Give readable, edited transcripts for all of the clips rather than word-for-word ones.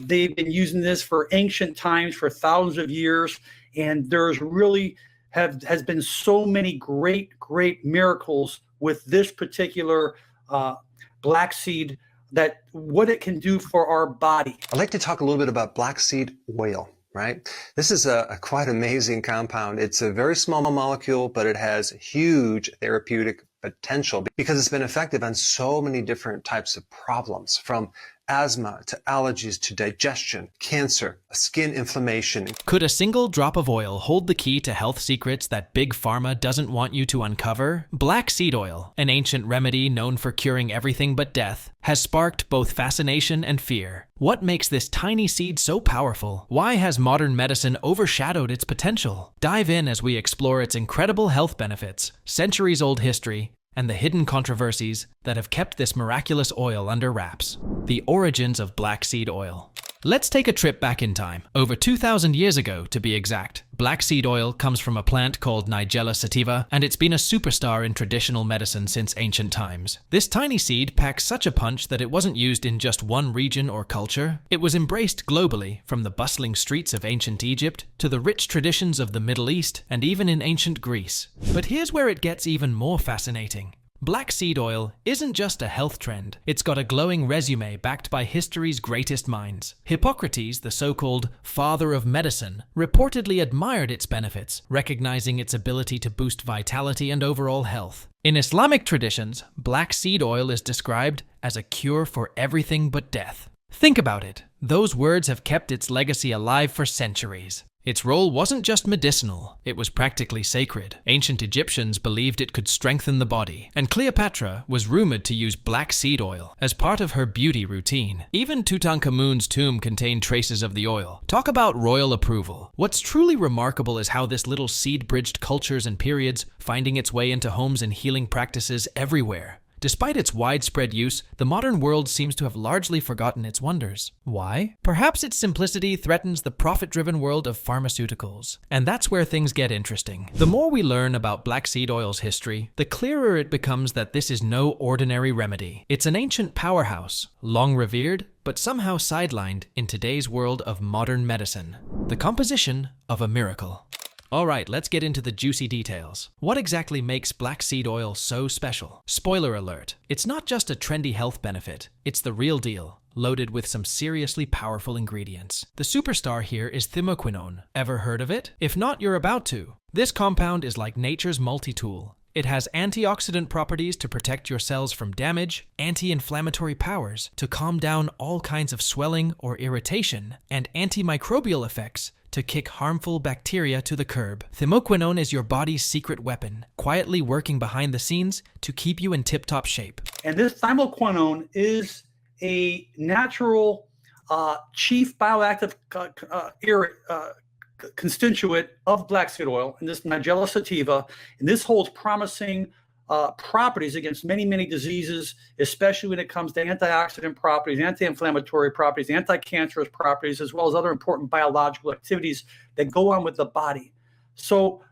They've been using this for ancient times for thousands of years, and there's really has been so many great miracles with this particular black seed, that what it can do for our body. I'd like to talk a little bit about black seed oil, right? This is a quite amazing compound. It's a very small molecule, but it has huge therapeutic potential because it's been effective on so many different types of problems, from asthma to allergies to digestion, cancer, skin inflammation. Could a single drop of oil hold the key to health secrets that Big Pharma doesn't want you to uncover? Black seed oil, an ancient remedy known for curing everything but death, has sparked both fascination and fear. What makes this tiny seed so powerful? Why has modern medicine overshadowed its potential? Dive in as we explore its incredible health benefits, centuries-old history, and the hidden controversies that have kept this miraculous oil under wraps. The origins of black seed oil. Let's take a trip back in time, over 2,000 years ago to be exact. Black seed oil comes from a plant called Nigella sativa, and it's been a superstar in traditional medicine since ancient times. This tiny seed packs such a punch that it wasn't used in just one region or culture. It was embraced globally, from the bustling streets of ancient Egypt to the rich traditions of the Middle East and even in ancient Greece. But here's where it gets even more fascinating. Black seed oil isn't just a health trend. It's got a glowing resume backed by history's greatest minds. Hippocrates, the so-called father of medicine, reportedly admired its benefits, recognizing its ability to boost vitality and overall health. In Islamic traditions, black seed oil is described as a cure for everything but death. Think about it. Those words have kept its legacy alive for centuries. Its role wasn't just medicinal, it was practically sacred. Ancient Egyptians believed it could strengthen the body, and Cleopatra was rumored to use black seed oil as part of her beauty routine. Even Tutankhamun's tomb contained traces of the oil. Talk about royal approval. What's truly remarkable is how this little seed bridged cultures and periods, finding its way into homes and healing practices everywhere. Despite its widespread use, the modern world seems to have largely forgotten its wonders. Why? Perhaps its simplicity threatens the profit-driven world of pharmaceuticals. And that's where things get interesting. The more we learn about black seed oil's history, the clearer it becomes that this is no ordinary remedy. It's an ancient powerhouse, long revered, but somehow sidelined in today's world of modern medicine. The composition of a miracle. Alright, let's get into the juicy details. What exactly makes black seed oil so special? Spoiler alert, it's not just a trendy health benefit, it's the real deal, loaded with some seriously powerful ingredients. The superstar here is thymoquinone. Ever heard of it? If not, you're about to. This compound is like nature's multi-tool. It has antioxidant properties to protect your cells from damage, anti-inflammatory powers to calm down all kinds of swelling or irritation, and antimicrobial effects to kick harmful bacteria to the curb. Thymoquinone is your body's secret weapon, quietly working behind the scenes to keep you in tip-top shape. And this thymoquinone is a natural chief bioactive constituent of black seed oil, and this Nigella sativa, and this holds promising properties against many diseases, especially when it comes to antioxidant properties, anti-inflammatory properties, anti-cancerous properties, as well as other important biological activities that go on with the body. So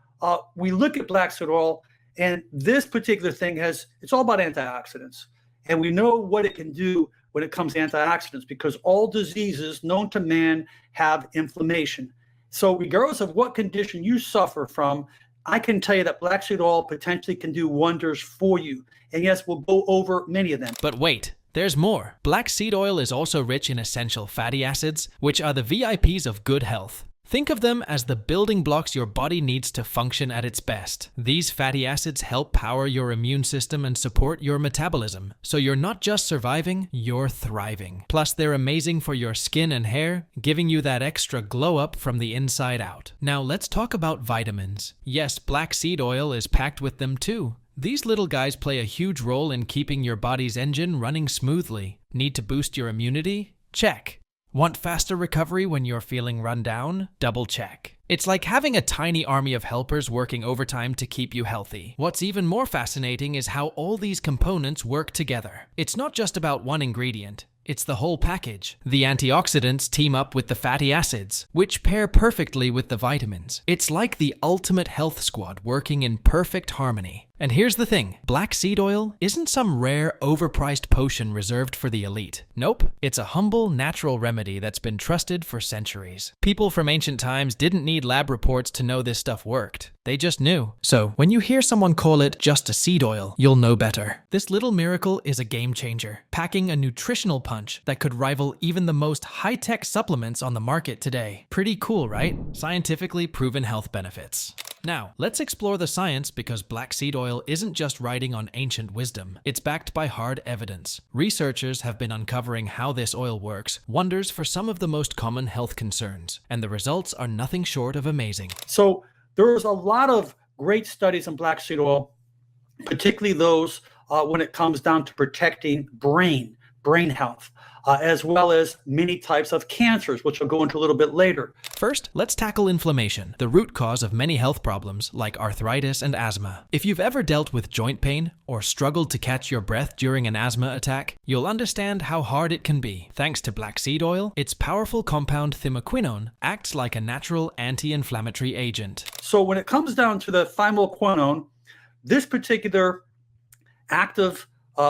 we look at black seed oil, and this particular thing it's all about antioxidants. And we know what it can do when it comes to antioxidants, because all diseases known to man have inflammation. So regardless of what condition you suffer from, I can tell you that black seed oil potentially can do wonders for you. And yes, we'll go over many of them. But wait, there's more. Black seed oil is also rich in essential fatty acids, which are the VIPs of good health. Think of them as the building blocks your body needs to function at its best. These fatty acids help power your immune system and support your metabolism, so you're not just surviving, you're thriving. Plus, they're amazing for your skin and hair, giving you that extra glow up from the inside out. Now let's talk about vitamins. Yes, black seed oil is packed with them too. These little guys play a huge role in keeping your body's engine running smoothly. Need to boost your immunity? Check. Want faster recovery when you're feeling run down? Double check. It's like having a tiny army of helpers working overtime to keep you healthy. What's even more fascinating is how all these components work together. It's not just about one ingredient. It's the whole package. The antioxidants team up with the fatty acids, which pair perfectly with the vitamins. It's like the ultimate health squad working in perfect harmony. And here's the thing, black seed oil isn't some rare, overpriced potion reserved for the elite. Nope, it's a humble, natural remedy that's been trusted for centuries. People from ancient times didn't need lab reports to know this stuff worked. They just knew. So, when you hear someone call it just a seed oil, you'll know better. This little miracle is a game changer, packing a nutritional punch that could rival even the most high-tech supplements on the market today. Pretty cool, right? Scientifically proven health benefits. Now, let's explore the science because black seed oil isn't just riding on ancient wisdom. It's backed by hard evidence. Researchers have been uncovering how this oil works, wonders for some of the most common health concerns, and the results are nothing short of amazing. So there's a lot of great studies on black seed oil, particularly those when it comes down to protecting brain health, as well as many types of cancers, which I'll go into a little bit later. First, let's tackle inflammation, the root cause of many health problems like arthritis and asthma. If you've ever dealt with joint pain or struggled to catch your breath during an asthma attack, you'll understand how hard it can be. Thanks to black seed oil, its powerful compound thymoquinone acts like a natural anti-inflammatory agent. So when it comes down to the thymoquinone, this particular active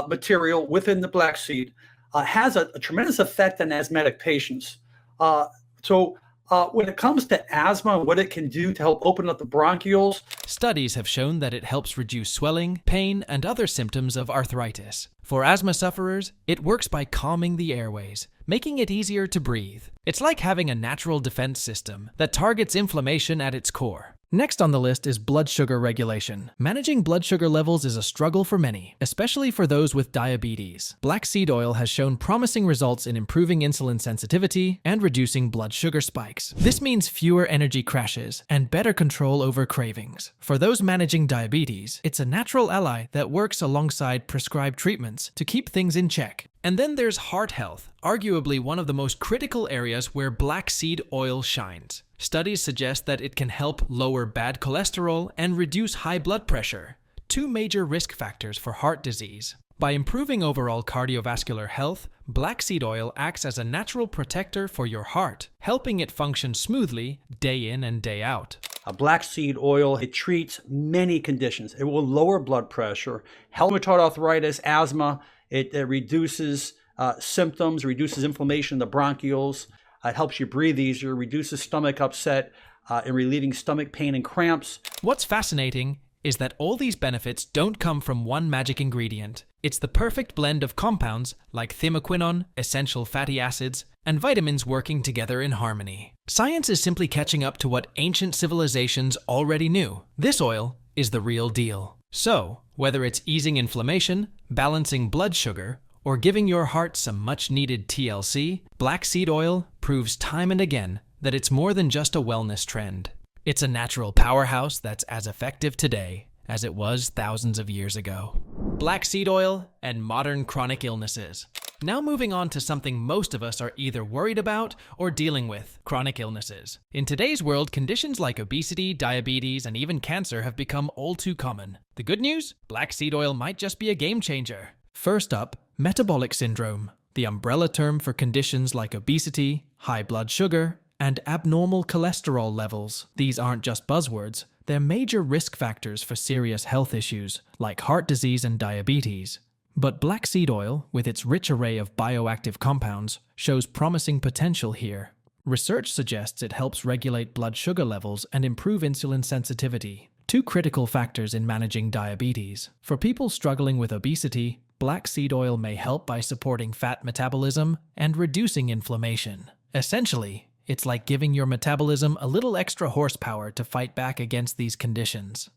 material within the black seed has a tremendous effect on asthmatic patients. When it comes to asthma and what it can do to help open up the bronchioles, studies have shown that it helps reduce swelling, pain, and other symptoms of arthritis. For asthma sufferers, it works by calming the airways, making it easier to breathe. It's like having a natural defense system that targets inflammation at its core. Next on the list is blood sugar regulation. Managing blood sugar levels is a struggle for many, especially for those with diabetes. Black seed oil has shown promising results in improving insulin sensitivity and reducing blood sugar spikes. This means fewer energy crashes and better control over cravings. For those managing diabetes, it's a natural ally that works alongside prescribed treatments to keep things in check. And then there's heart health, arguably one of the most critical areas where black seed oil shines. Studies suggest that it can help lower bad cholesterol and reduce high blood pressure, two major risk factors for heart disease. By improving overall cardiovascular health, black seed oil acts as a natural protector for your heart, helping it function smoothly day in and day out. A black seed oil, it treats many conditions. It will lower blood pressure, help rheumatoid arthritis, asthma. It reduces symptoms, reduces inflammation in the bronchioles. It helps you breathe easier, reduces stomach upset, and relieving stomach pain and cramps. What's fascinating is that all these benefits don't come from one magic ingredient. It's the perfect blend of compounds like thymoquinone, essential fatty acids, and vitamins working together in harmony. Science is simply catching up to what ancient civilizations already knew. This oil is the real deal. So, whether it's easing inflammation, balancing blood sugar, or giving your heart some much-needed TLC, black seed oil proves time and again that it's more than just a wellness trend. It's a natural powerhouse that's as effective today as it was thousands of years ago. Black seed oil and modern chronic illnesses. Now moving on to something most of us are either worried about or dealing with, chronic illnesses. In today's world, conditions like obesity, diabetes, and even cancer have become all too common. The good news? Black seed oil might just be a game changer. First up, metabolic syndrome, the umbrella term for conditions like obesity, high blood sugar, and abnormal cholesterol levels. These aren't just buzzwords, they're major risk factors for serious health issues like heart disease and diabetes. But black seed oil, with its rich array of bioactive compounds, shows promising potential here. Research suggests it helps regulate blood sugar levels and improve insulin sensitivity, two critical factors in managing diabetes. For people struggling with obesity, black seed oil may help by supporting fat metabolism and reducing inflammation. Essentially, it's like giving your metabolism a little extra horsepower to fight back against these conditions.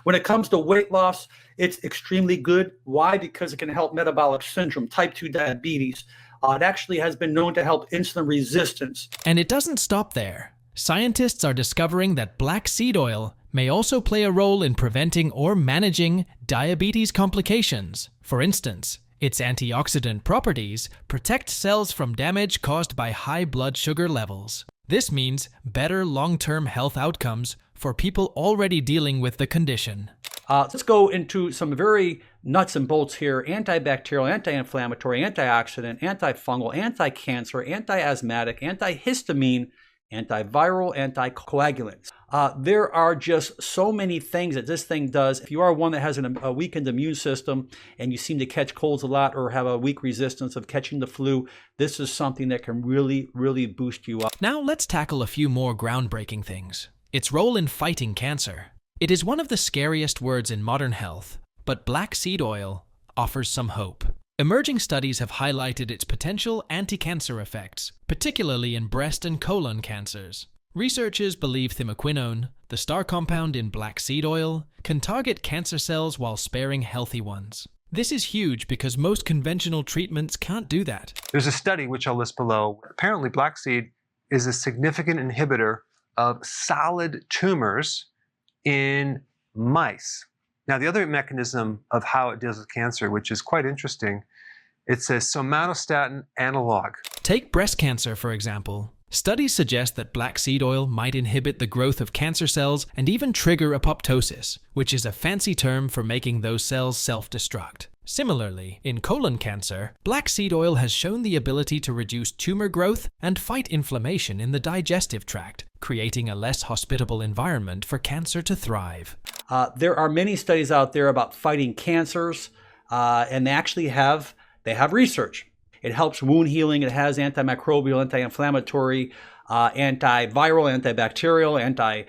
When it comes to weight loss, it's extremely good. Why? Because it can help metabolic syndrome, type 2 diabetes. It actually has been known to help insulin resistance. And it doesn't stop there. Scientists are discovering that black seed oil may also play a role in preventing or managing diabetes complications. For instance, its antioxidant properties protect cells from damage caused by high blood sugar levels. This means better long-term health outcomes for people already dealing with the condition. Let's go into some very nuts and bolts here. Antibacterial, anti-inflammatory, antioxidant, antifungal, anti-cancer, anti-asthmatic, antihistamine, antiviral, anticoagulants. There are just so many things that this thing does. If you are one that has a weakened immune system and you seem to catch colds a lot or have a weak resistance of catching the flu, this is something that can really, really boost you up. Now let's tackle a few more groundbreaking things. Its role in fighting cancer. It is one of the scariest words in modern health, but black seed oil offers some hope. Emerging studies have highlighted its potential anti-cancer effects, particularly in breast and colon cancers. Researchers believe thymoquinone, the star compound in black seed oil, can target cancer cells while sparing healthy ones. This is huge because most conventional treatments can't do that. There's a study, which I'll list below. Apparently, black seed is a significant inhibitor of solid tumors in mice. Now, the other mechanism of how it deals with cancer, which is quite interesting, it's a somatostatin analog. Take breast cancer, for example. Studies suggest that black seed oil might inhibit the growth of cancer cells and even trigger apoptosis, which is a fancy term for making those cells self-destruct. Similarly, in colon cancer, black seed oil has shown the ability to reduce tumor growth and fight inflammation in the digestive tract, creating a less hospitable environment for cancer to thrive. There are many studies out there about fighting cancers, and they actually have research. It helps wound healing. It has antimicrobial, anti-inflammatory, antiviral, antibacterial,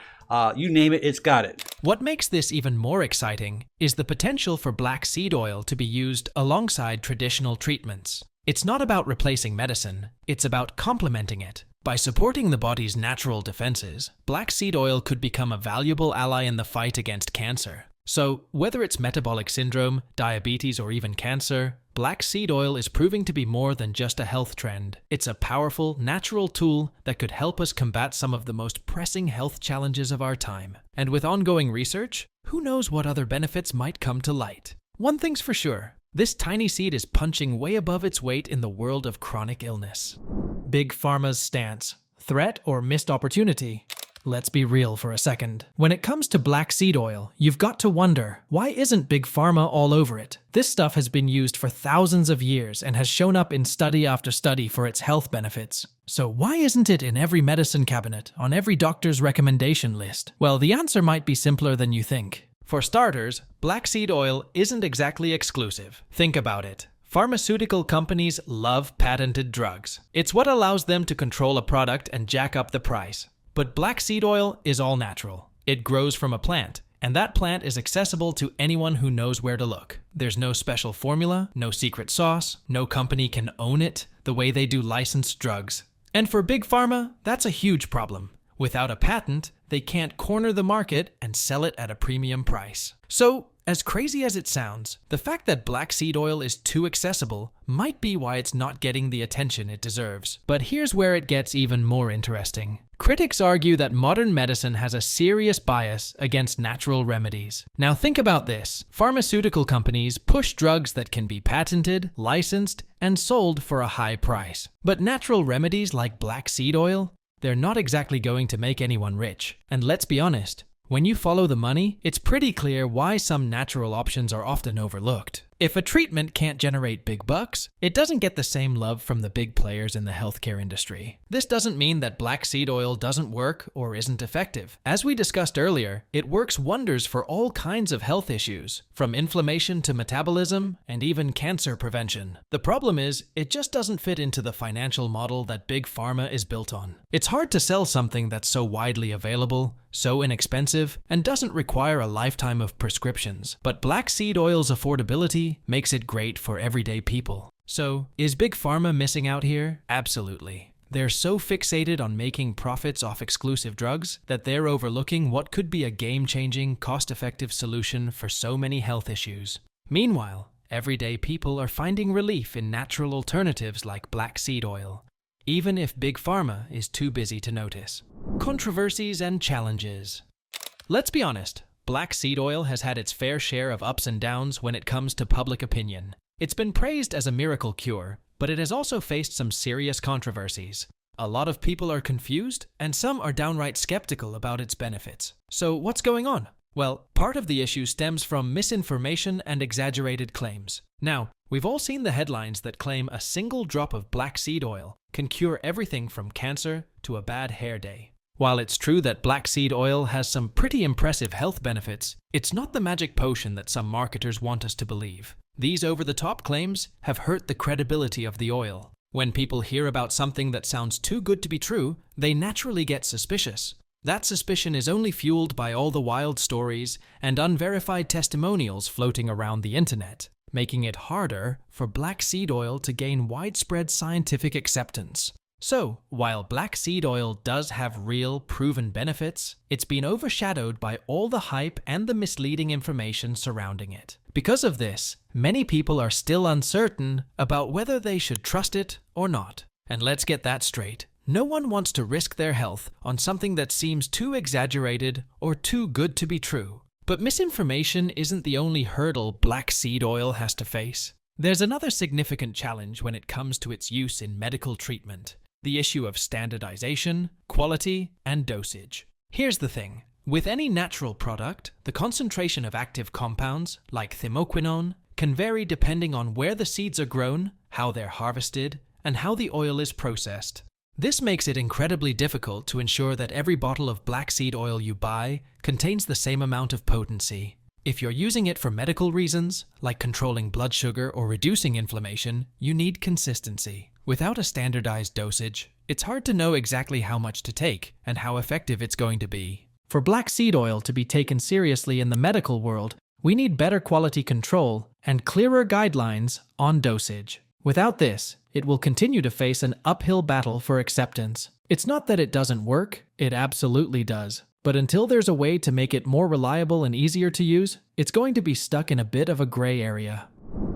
you name it, it's got it. What makes this even more exciting is the potential for black seed oil to be used alongside traditional treatments. It's not about replacing medicine, it's about complementing it. By supporting the body's natural defenses, black seed oil could become a valuable ally in the fight against cancer. So, whether it's metabolic syndrome, diabetes, or even cancer, black seed oil is proving to be more than just a health trend. It's a powerful, natural tool that could help us combat some of the most pressing health challenges of our time. And with ongoing research, who knows what other benefits might come to light. One thing's for sure, this tiny seed is punching way above its weight in the world of chronic illness. Big Pharma's stance. Threat or missed opportunity? Let's be real for a second. When it comes to black seed oil, you've got to wonder, why isn't Big Pharma all over it? This stuff has been used for thousands of years and has shown up in study after study for its health benefits. So why isn't it in every medicine cabinet, on every doctor's recommendation list? Well, the answer might be simpler than you think. For starters, black seed oil isn't exactly exclusive. Think about it. Pharmaceutical companies love patented drugs. It's what allows them to control a product and jack up the price. But black seed oil is all natural. It grows from a plant, and that plant is accessible to anyone who knows where to look. There's no special formula, no secret sauce, no company can own it the way they do licensed drugs. And for Big Pharma, that's a huge problem. Without a patent, they can't corner the market and sell it at a premium price. So, as crazy as it sounds, the fact that black seed oil is too accessible might be why it's not getting the attention it deserves. But here's where it gets even more interesting. Critics argue that modern medicine has a serious bias against natural remedies. Now think about this. Pharmaceutical companies push drugs that can be patented, licensed, and sold for a high price. But natural remedies like black seed oil, they're not exactly going to make anyone rich. And let's be honest, when you follow the money, it's pretty clear why some natural options are often overlooked. If a treatment can't generate big bucks, it doesn't get the same love from the big players in the healthcare industry. This doesn't mean that black seed oil doesn't work or isn't effective. As we discussed earlier, it works wonders for all kinds of health issues, from inflammation to metabolism and even cancer prevention. The problem is, it just doesn't fit into the financial model that Big Pharma is built on. It's hard to sell something that's so widely available, so inexpensive, and doesn't require a lifetime of prescriptions. But black seed oil's affordability makes it great for everyday people. So, is Big Pharma missing out here? Absolutely. They're so fixated on making profits off exclusive drugs that they're overlooking what could be a game-changing, cost-effective solution for so many health issues. Meanwhile, everyday people are finding relief in natural alternatives like black seed oil, even if Big Pharma is too busy to notice. Controversies and challenges. Let's be honest, black seed oil has had its fair share of ups and downs when it comes to public opinion. It's been praised as a miracle cure, but it has also faced some serious controversies. A lot of people are confused, and some are downright skeptical about its benefits. So what's going on? Well, part of the issue stems from misinformation and exaggerated claims. Now, We've all seen the headlines that claim a single drop of black seed oil can cure everything from cancer to a bad hair day. While it's true that black seed oil has some pretty impressive health benefits, it's not the magic potion that some marketers want us to believe. These over-the-top claims have hurt the credibility of the oil. When people hear about something that sounds too good to be true, they naturally get suspicious. That suspicion is only fueled by all the wild stories and unverified testimonials floating around the internet, making it harder for black seed oil to gain widespread scientific acceptance. So, while black seed oil does have real, proven benefits, it's been overshadowed by all the hype and the misleading information surrounding it. Because of this, many people are still uncertain about whether they should trust it or not. And let's get that straight. No one wants to risk their health on something that seems too exaggerated or too good to be true. But misinformation isn't the only hurdle black seed oil has to face. There's another significant challenge when it comes to its use in medical treatment: the issue of standardization, quality, and dosage. Here's the thing. With any natural product, the concentration of active compounds, like thymoquinone, can vary depending on where the seeds are grown, how they're harvested, and how the oil is processed. This makes it incredibly difficult to ensure that every bottle of black seed oil you buy contains the same amount of potency. If you're using it for medical reasons, like controlling blood sugar or reducing inflammation, you need consistency. Without a standardized dosage, it's hard to know exactly how much to take and how effective it's going to be. For black seed oil to be taken seriously in the medical world, we need better quality control and clearer guidelines on dosage. Without this, it will continue to face an uphill battle for acceptance. It's not that it doesn't work, it absolutely does. But until there's a way to make it more reliable and easier to use, it's going to be stuck in a bit of a gray area.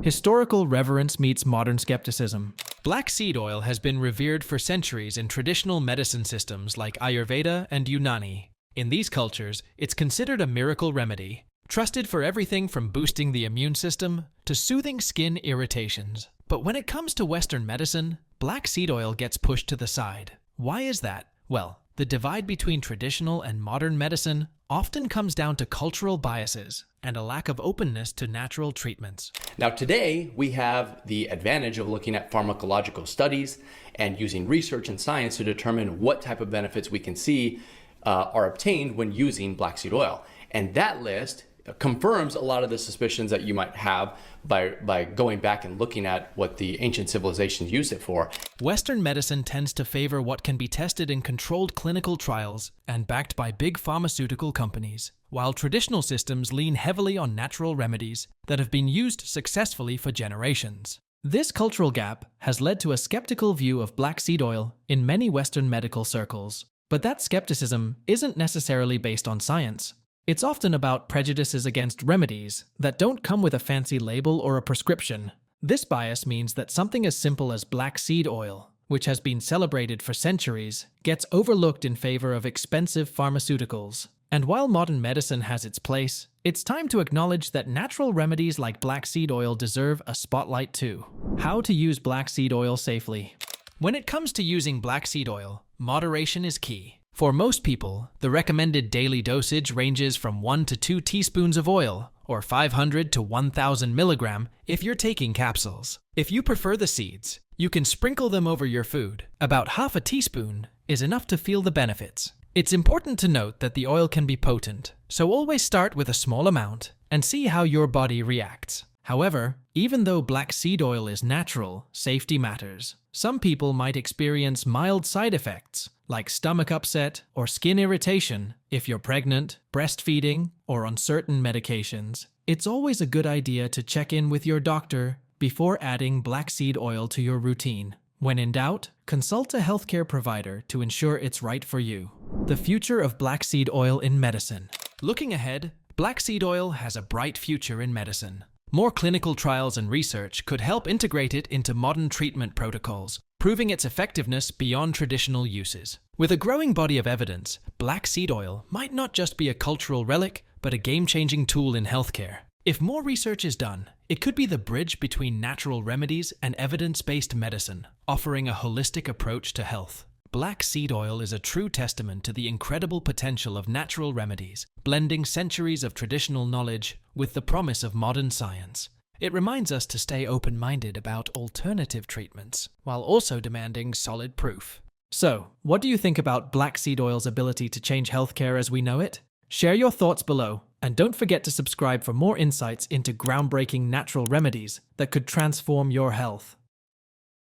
Historical reverence meets modern skepticism. Black seed oil has been revered for centuries in traditional medicine systems like Ayurveda and Unani. In these cultures, it's considered a miracle remedy, trusted for everything from boosting the immune system to soothing skin irritations. But when it comes to Western medicine, black seed oil gets pushed to the side. Why is that? Well, the divide between traditional and modern medicine often comes down to cultural biases and a lack of openness to natural treatments. Now today, we have the advantage of looking at pharmacological studies and using research and science to determine what type of benefits we can see are obtained when using black seed oil. And that list confirms a lot of the suspicions that you might have by going back and looking at what the ancient civilizations used it for. Western medicine tends to favor what can be tested in controlled clinical trials and backed by big pharmaceutical companies, while traditional systems lean heavily on natural remedies that have been used successfully for generations. This cultural gap has led to a skeptical view of black seed oil in many Western medical circles. But that skepticism isn't necessarily based on science. It's often about prejudices against remedies that don't come with a fancy label or a prescription. This bias means that something as simple as black seed oil, which has been celebrated for centuries, gets overlooked in favor of expensive pharmaceuticals. And while modern medicine has its place, it's time to acknowledge that natural remedies like black seed oil deserve a spotlight too. How to use black seed oil safely. When it comes to using black seed oil, moderation is key. For most people, the recommended daily dosage ranges from 1 to 2 teaspoons of oil, or 500 to 1,000 milligram if you're taking capsules. If you prefer the seeds, you can sprinkle them over your food. About half a teaspoon is enough to feel the benefits. It's important to note that the oil can be potent, so always start with a small amount and see how your body reacts. However, even though black seed oil is natural, safety matters. Some people might experience mild side effects, like stomach upset or skin irritation if you're pregnant, breastfeeding, or on certain medications. It's always a good idea to check in with your doctor before adding black seed oil to your routine. When in doubt, consult a healthcare provider to ensure it's right for you. The future of black seed oil in medicine. Looking ahead, black seed oil has a bright future in medicine. More clinical trials and research could help integrate it into modern treatment protocols, proving its effectiveness beyond traditional uses. With a growing body of evidence, black seed oil might not just be a cultural relic, but a game-changing tool in healthcare. If more research is done, it could be the bridge between natural remedies and evidence-based medicine, offering a holistic approach to health. Black seed oil is a true testament to the incredible potential of natural remedies, blending centuries of traditional knowledge with the promise of modern science. It reminds us to stay open-minded about alternative treatments, while also demanding solid proof. So, what do you think about black seed oil's ability to change healthcare as we know it? Share your thoughts below, and don't forget to subscribe for more insights into groundbreaking natural remedies that could transform your health.